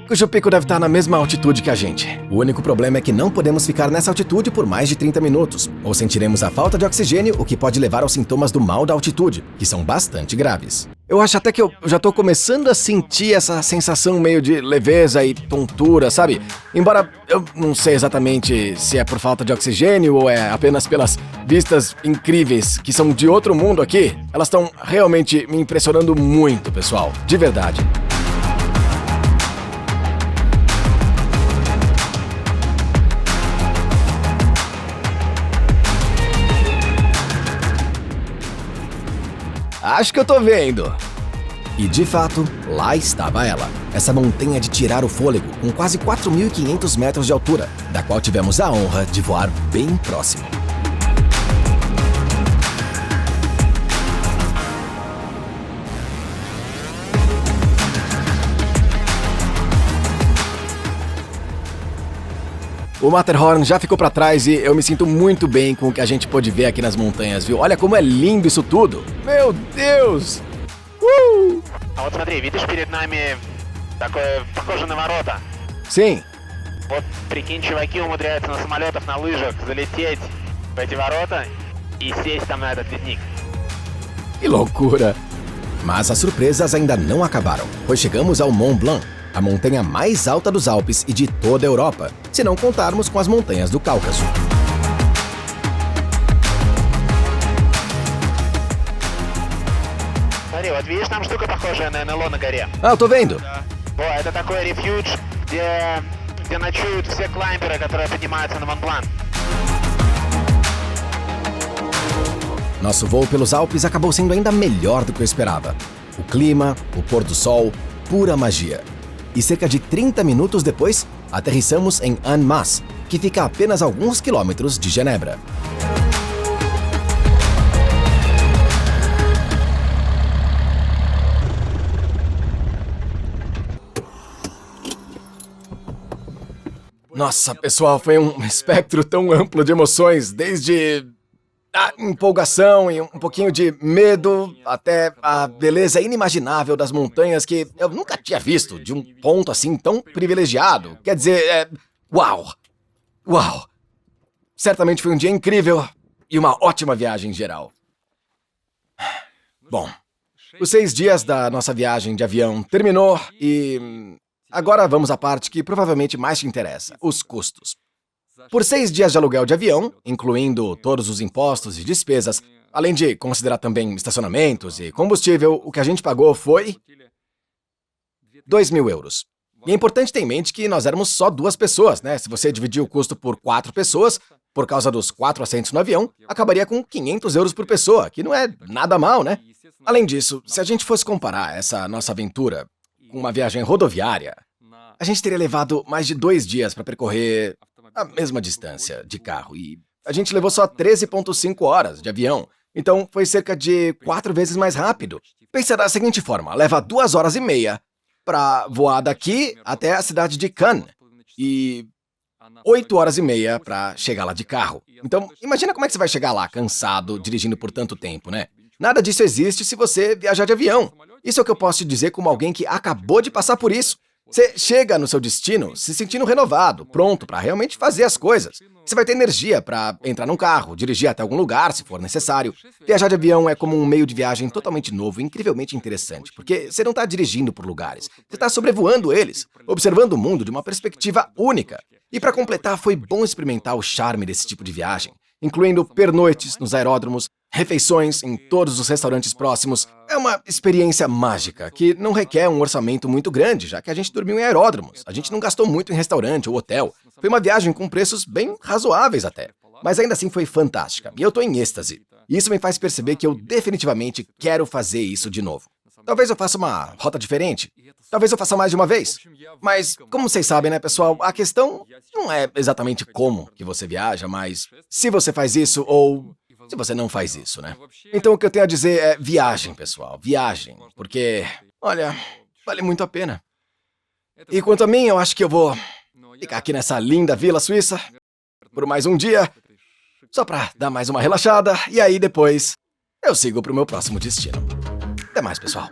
cujo pico deve estar na mesma altitude que a gente. O único problema é que não podemos ficar nessa altitude por mais de 30 minutos, ou sentiremos a falta de oxigênio, o que pode levar aos sintomas do mal da altitude, que são bastante graves. Eu acho até que eu já tô começando a sentir essa sensação meio de leveza e tontura, sabe? Embora eu não sei exatamente se é por falta de oxigênio ou é apenas pelas vistas incríveis que são de outro mundo aqui, elas estão realmente me impressionando muito, pessoal, de verdade. Acho que eu tô vendo. E de fato, lá estava ela. Essa montanha de tirar o fôlego, com quase 4.500 metros de altura, da qual tivemos a honra de voar bem próximo. O Matterhorn já ficou pra trás e eu me sinto muito bem com o que a gente pôde ver aqui nas montanhas, viu? Olha como é lindo isso tudo! Meu Deus! А вот смотри, видишь перед нами такое похоже на ворота? Sim. Вот прикинь, чуваки умудряются на самолетах, на лыжах залететь в эти ворота и сесть там на этот ледник. Que loucura! Mas as surpresas ainda não acabaram, pois chegamos ao Mont Blanc, a montanha mais alta dos Alpes e de toda a Europa, se não contarmos com as montanhas do Cáucaso. Смотри, вот видишь, там штука похожая на НЛО на горе. Ah, eu tô vendo! О, это такой рефьюдж, где ночуют все клаймперы, которые поднимаются на Монблан. Nosso voo pelos Alpes acabou sendo ainda melhor do que eu esperava. O clima, o pôr do sol, pura magia. E cerca de 30 minutos depois, aterrissamos em Annemasse, que fica a apenas alguns quilômetros de Genebra. Nossa, pessoal, foi um espectro tão amplo de emoções, desde a empolgação e um pouquinho de medo, até a beleza inimaginável das montanhas que eu nunca tinha visto de um ponto assim tão privilegiado. Quer dizer, uau! Uau! Certamente foi um dia incrível e uma ótima viagem em geral. Bom, Os 6 dias da nossa viagem de avião terminou e agora vamos à parte que provavelmente mais te interessa, os custos. Por 6 dias de aluguel de avião, incluindo todos os impostos e despesas, além de considerar também estacionamentos e combustível, o que a gente pagou foi 2.000 euros. E é importante ter em mente que nós éramos só 2 pessoas, né? Se você dividir o custo por 4 pessoas, por causa dos 4 assentos no avião, acabaria com 500 euros por pessoa, que não é nada mal, né? Além disso, se a gente fosse comparar essa nossa aventura com uma viagem rodoviária, a gente teria levado mais de 2 dias para percorrer a mesma distância de carro e a gente levou só 13,5 horas de avião, então foi cerca de 4 vezes mais rápido. Pensa da seguinte forma, leva 2 horas e meia para voar daqui até a cidade de Cannes e 8 horas e meia para chegar lá de carro. Então, imagina como é que você vai chegar lá cansado, dirigindo por tanto tempo, né? Nada disso existe se você viajar de avião. Isso é o que eu posso te dizer como alguém que acabou de passar por isso. Você chega no seu destino se sentindo renovado, pronto para realmente fazer as coisas. Você vai ter energia para entrar num carro, dirigir até algum lugar, se for necessário. Viajar de avião é como um meio de viagem totalmente novo e incrivelmente interessante, porque você não está dirigindo por lugares, você está sobrevoando eles, observando o mundo de uma perspectiva única. E para completar, foi bom experimentar o charme desse tipo de viagem, incluindo pernoites nos aeródromos, refeições em todos os restaurantes próximos. É uma experiência mágica que não requer um orçamento muito grande, já que a gente dormiu em aeródromos. A gente não gastou muito em restaurante ou hotel. Foi uma viagem com preços bem razoáveis até. Mas ainda assim foi fantástica, e eu tô em êxtase. E isso me faz perceber que eu definitivamente quero fazer isso de novo. Talvez eu faça uma rota diferente. Talvez eu faça mais de uma vez. Mas, como vocês sabem, né, pessoal, a questão não é exatamente como que você viaja, mas se você faz isso ou se você não faz isso, né? Então o que eu tenho a dizer é viagem, pessoal, viagem. Porque, olha, vale muito a pena. E quanto a mim, eu acho que eu vou ficar aqui nessa linda vila suíça por mais um dia, só pra dar mais uma relaxada, e aí depois eu sigo pro meu próximo destino. Até mais, pessoal.